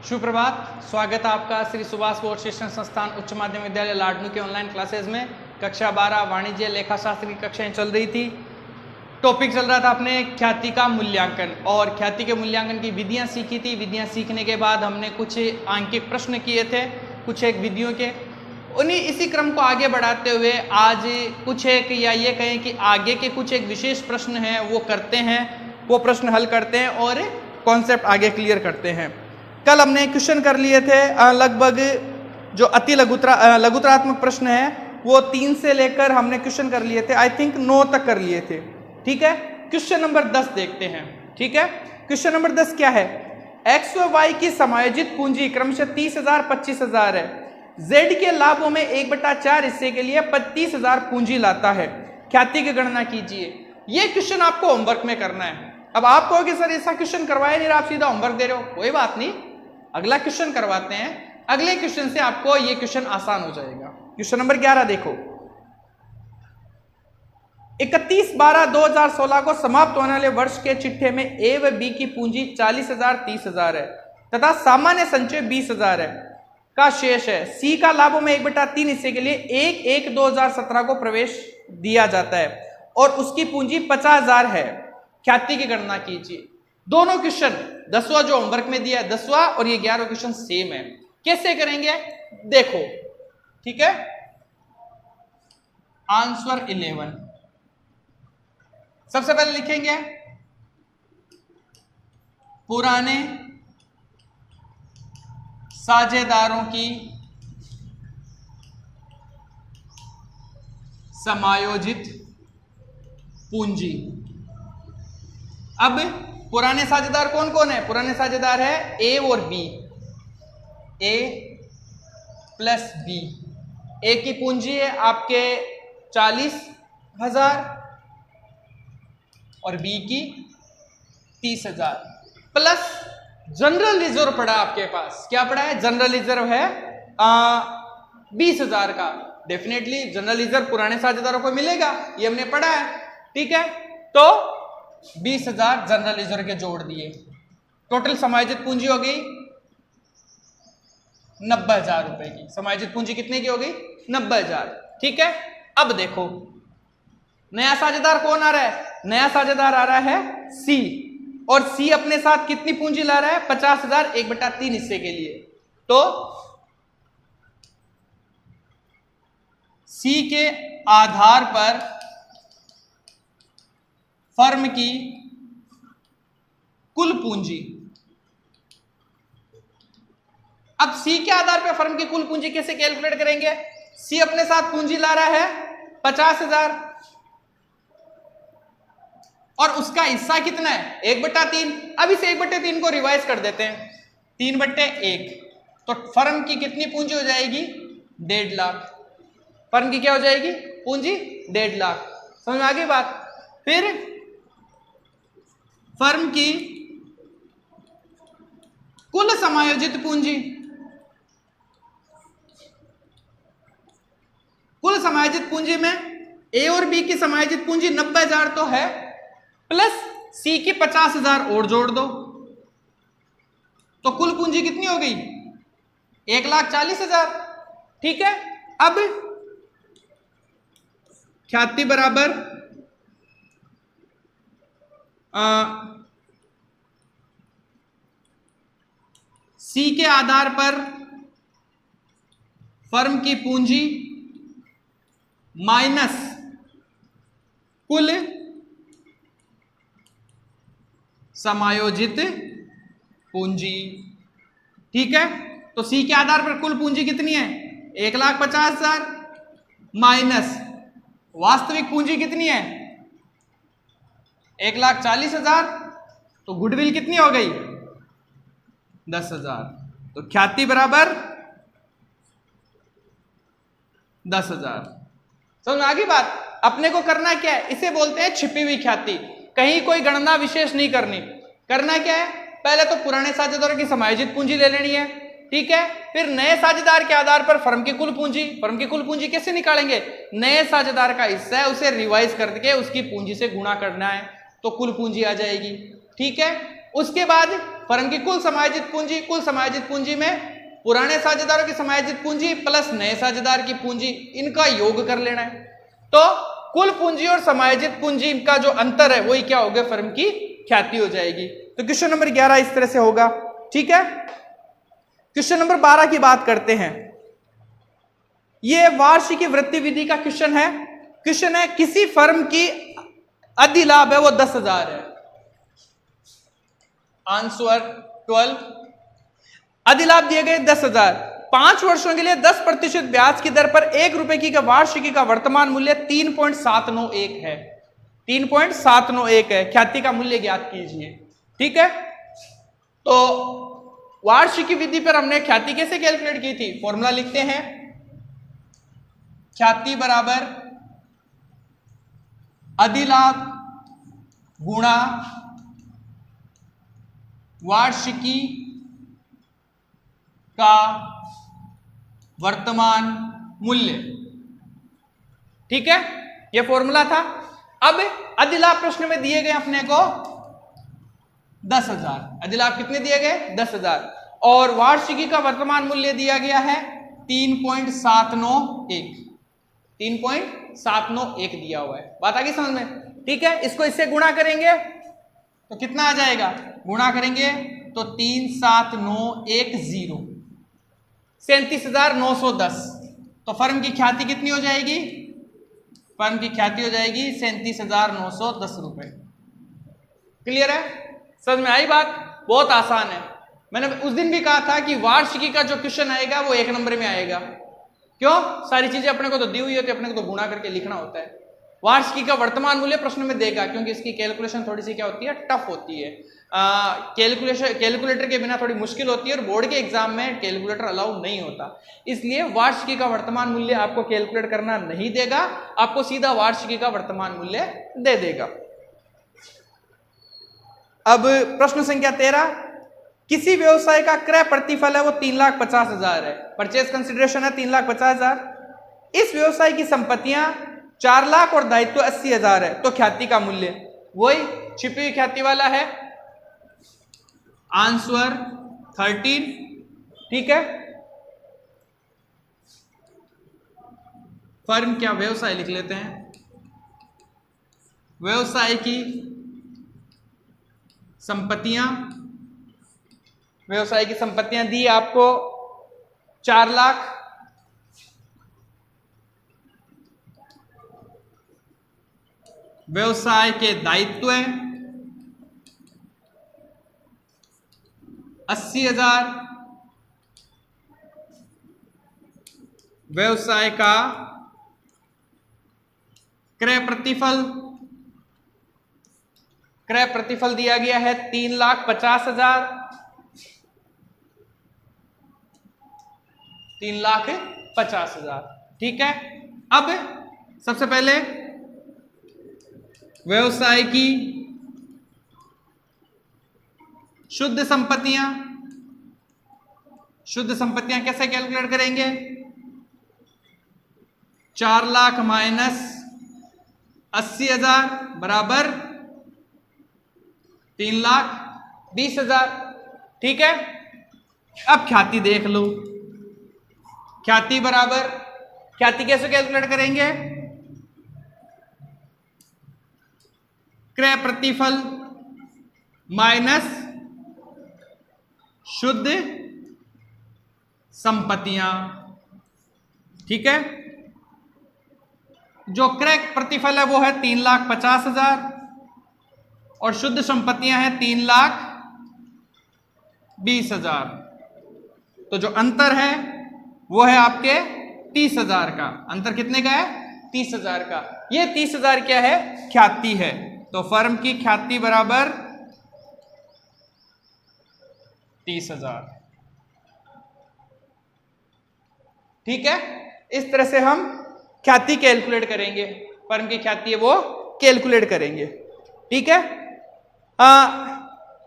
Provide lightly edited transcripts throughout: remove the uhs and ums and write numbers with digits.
सुप्रभात, स्वागत है आपका श्री सुभाष बोर्ड शिक्षण संस्थान उच्च माध्यमिक विद्यालय लाडनू के ऑनलाइन क्लासेस में। कक्षा 12 वाणिज्य लेखा शास्त्र की कक्षाएं चल रही थी। टॉपिक चल रहा था अपने ख्याति का मूल्यांकन और ख्याति के मूल्यांकन की विधियां सीखी थी। विधियां सीखने के बाद हमने कुछ आंकिक प्रश्न किए थे कुछ एक विधियों के। उन्हीं इसी क्रम को आगे बढ़ाते हुए आज कुछ एक या ये कहें कि आगे के कुछ एक विशेष प्रश्न हैं वो करते हैं, वो प्रश्न हल करते हैं और कॉन्सेप्ट आगे क्लियर करते हैं। कल हमने क्वेश्चन कर लिए थे लगभग जो अति लघुतरात्मक प्रश्न है वो 3 से लेकर हमने क्वेश्चन कर लिए थे, आई थिंक 9 तक कर लिए थे। ठीक है, क्वेश्चन नंबर 10 देखते हैं। ठीक है, क्वेश्चन नंबर 10 क्या है? एक्स व वाई की समायोजित पूंजी क्रमशः 30,000 25,000 है। जेड के लाभों में 1/4 हिस्से के लिए 35,000 पूंजी लाता है। ख्याति की गणना कीजिए। ये क्वेश्चन आपको होमवर्क में करना है। अब आप कहोगे सर ऐसा क्वेश्चन करवाया नहीं, आप सीधा होमवर्क दे रहे हो। कोई बात नहीं, अगला क्वेश्चन करवाते हैं। अगले क्वेश्चन से आपको ये क्वेश्चन आसान हो जाएगा। क्वेश्चन नंबर 11 देखो। 31/12/2016 को समाप्त होने वाले वर्ष के चिट्ठे में ए व बी की पूंजी 40,000 30,000 है तथा सामान्य संचय 20,000 है का शेष है। सी का लाभों में 1/3 हिस्से के लिए 1/1/2017 को प्रवेश दिया जाता है और उसकी पूंजी 50,000 है। ख्याति की गणना कीजिए। दोनों क्वेश्चन 10वां जो होमवर्क में दिया है 10वां और ये 11वां क्वेश्चन सेम है। कैसे करेंगे देखो। ठीक है, आंसर 11 सबसे पहले लिखेंगे पुराने साझेदारों की समायोजित पूंजी। अब पुराने साझेदार कौन कौन है? पुराने साझेदार है ए और बी, ए प्लस बी। ए की पूंजी है आपके 40,000 और बी की 30,000 प्लस जनरल रिजर्व पड़ा आपके पास। क्या पड़ा है? जनरल रिजर्व है 20,000 का। डेफिनेटली जनरल रिजर्व पुराने साझेदारों को मिलेगा, ये हमने पढ़ा है। ठीक है, तो 20,000 जनरल रिजर्व के जोड़ दिए। टोटल समायोजित पूंजी हो गई 90,000 रुपए की। समायोजित पूंजी कितने की हो गई? 90,000। ठीक है, अब देखो नया साझेदार कौन आ रहा है? नया साझेदार आ रहा है सी और सी अपने साथ कितनी पूंजी ला रहा है? 50,000 1/3 हिस्से के लिए। तो सी के आधार पर फर्म की कुल पूंजी। अब सी के आधार पर फर्म की कुल पूंजी कैसे कैलकुलेट करेंगे? सी अपने साथ पूंजी ला रहा है 50,000 और उसका हिस्सा कितना है? 1/3। अब इस 1/3 को रिवाइज कर देते हैं 3/1। तो फर्म की कितनी पूंजी हो जाएगी? 1.5 लाख। फर्म की क्या हो जाएगी? पूंजी 1.5 लाख। समझ में आ गई बात? फिर फर्म की कुल समायोजित पूंजी। कुल समायोजित पूंजी में ए और बी की समायोजित पूंजी 90,000 तो है, प्लस सी की 50,000 और जोड़ दो तो कुल पूंजी कितनी हो गई? 1,40,000। ठीक है, अब ख्याति बराबर सी के आधार पर फर्म की पूंजी माइनस कुल समायोजित पूंजी। ठीक है, तो सी के आधार पर कुल पूंजी कितनी है? 1,50,000 माइनस वास्तविक पूंजी कितनी है? 1,40,000। तो गुडविल कितनी हो गई? 10,000। तो ख्याति बराबर 10,000। समझ में आ गई बात? अपने को करना क्या है? इसे बोलते हैं छिपी हुई ख्याति। कहीं कोई गणना विशेष नहीं करनी। करना क्या है? पहले तो पुराने साझेदारों की समायोजित पूंजी ले लेनी है। ठीक है, फिर नए साझेदार के आधार पर फर्म की कुल पूंजी। फर्म की कुल पूंजी कैसे निकालेंगे? नए साझेदार का हिस्सा है उसे रिवाइज करके उसकी पूंजी से गुणा करना है तो कुल पूंजी आ जाएगी। ठीक है, उसके बाद फर्म की कुल समायोजित पूंजी, कुल समायोजित पूंजी में पुराने साझेदारों की समायोजित पूंजी प्लस नए साझेदार की पूंजी, इनका योग कर लेना है। तो कुल पूंजी और समायोजित पूंजी का जो अंतर है वही क्या हो गया, फर्म की ख्याति हो जाएगी। तो क्वेश्चन नंबर 11 इस तरह से होगा। ठीक है, क्वेश्चन नंबर 12 की बात करते हैं। यह वार्षिकी वृद्धि विधि का क्वेश्चन है। क्वेश्चन है किसी फर्म की अधिलाभ है वो 10,000 है। आंसर 12। अधिलाभ दिए गए 10,000, 5 वर्षों के लिए 10% ब्याज की दर पर 1 रुपए की वार्षिकी का वर्तमान मूल्य 3.791 है। 3.791 है। ख्याति का मूल्य ज्ञात कीजिए। ठीक है, तो वार्षिकी विधि पर हमने ख्याति कैसे कैलकुलेट की थी, फॉर्मूला लिखते हैं। ख्याति बराबर अधिलाभ गुणा वार्षिकी का वर्तमान मूल्य। ठीक है, यह फॉर्मूला था। अब अधिलाभ प्रश्न में दिए गए अपने को 10,000। अधिलाभ कितने दिए गए, 10,000, और वार्षिकी का वर्तमान मूल्य दिया गया है 3.791। 3.791 दिया हुआ है। बात आ गई समझ में। ठीक है, इसको इससे गुणा करेंगे तो कितना आ जाएगा, गुणा करेंगे तो 37910, 37,910। तो फर्म की ख्याति कितनी हो जाएगी, फर्म की ख्याति हो जाएगी 37,910 रुपए। क्लियर है, समझ में आई बात। बहुत आसान है। मैंने उस दिन भी कहा था कि वार्षिकी का जो क्वेश्चन आएगा वो 1 नंबर में आएगा। क्यों, सारी चीजें अपने को तो दी हुई होती है, अपने को तो गुणा करके लिखना होता है। वार्षिकी का वर्तमान मूल्य प्रश्न में देगा, क्योंकि इसकी कैलकुलेशन थोड़ी सी क्या होती है, टफ होती है। कैलकुलेटर के बिना थोड़ी मुश्किल होती है, और बोर्ड के एग्जाम में कैलकुलेटर अलाउ नहीं होता। इसलिए वार्षिकी का वर्तमान मूल्य आपको कैलकुलेट करना नहीं देगा, आपको सीधा वार्षिकी का वर्तमान मूल्य दे देगा। अब प्रश्न संख्या 13, किसी व्यवसाय का क्रय प्रतिफल है वो 3,50,000 है। परचेज कंसिडरेशन है 3,50,000। इस व्यवसाय की संपत्तियां 4 लाख और दायित्व 80,000 है। तो ख्याति का मूल्य वही छिपी हुई ख्याति वाला है। आंसर 13। ठीक है, फर्म क्या, व्यवसाय लिख लेते हैं। व्यवसाय की संपत्तियां, व्यवसाय की संपत्तियां दी आपको 4 लाख, व्यवसाय के दायित्व 80,000, व्यवसाय का क्रय प्रतिफल, क्रय प्रतिफल दिया गया है 3,50,000, 3,50,000। ठीक है, अब सबसे पहले व्यवसाय की शुद्ध संपत्तियां, शुद्ध संपत्तियां कैसे कैलकुलेट करेंगे, 4 लाख माइनस 80,000 बराबर 3,20,000। ठीक है, अब ख्याति देख लो। ख्याति बराबर, ख्याति कैसे कैलकुलेट करेंगे, क्रय प्रतिफल माइनस शुद्ध संपत्तियां। ठीक है, जो क्रय प्रतिफल है वो है 3,50,000 और शुद्ध संपत्तियां हैं 3,20,000। तो जो अंतर है वो है आपके 30,000 का। अंतर कितने का है, 30,000 का। ये 30,000 क्या है, ख्याति है। तो फर्म की ख्याति बराबर 30,000। ठीक है, इस तरह से हम ख्याति कैलकुलेट करेंगे, फर्म की ख्याति है वो कैलकुलेट करेंगे। ठीक है,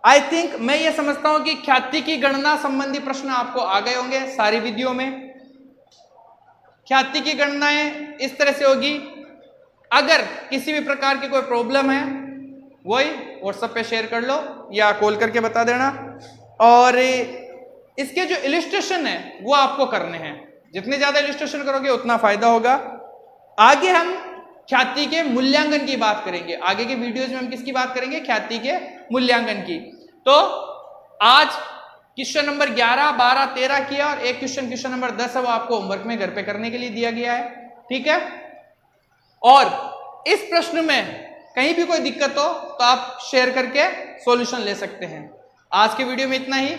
आई थिंक मैं ये समझता हूं कि ख्याति की गणना संबंधी प्रश्न आपको आ गए होंगे सारी वीडियो में। ख्याति की गणनाएं इस तरह से होगी, अगर किसी भी प्रकार की कोई प्रॉब्लम है वही व्हाट्सएप पे शेयर कर लो या कॉल करके बता देना। और इसके जो इलिस्ट्रेशन है वो आपको करने हैं, जितने ज्यादा इलिस्ट्रेशन करोगे उतना फायदा होगा। आगे हम ख्याति के मूल्यांकन की बात करेंगे, आगे के वीडियोज में हम किसकी बात करेंगे, ख्याति के मूल्यांकन की। तो आज क्वेश्चन नंबर 11, 12, 13 किया और एक क्वेश्चन नंबर 10 है वो आपको होमवर्क में घर पे करने के लिए दिया गया है, ठीक है। और इस प्रश्न में कहीं भी कोई दिक्कत हो तो आप शेयर करके सॉल्यूशन ले सकते हैं। आज के वीडियो में इतना ही।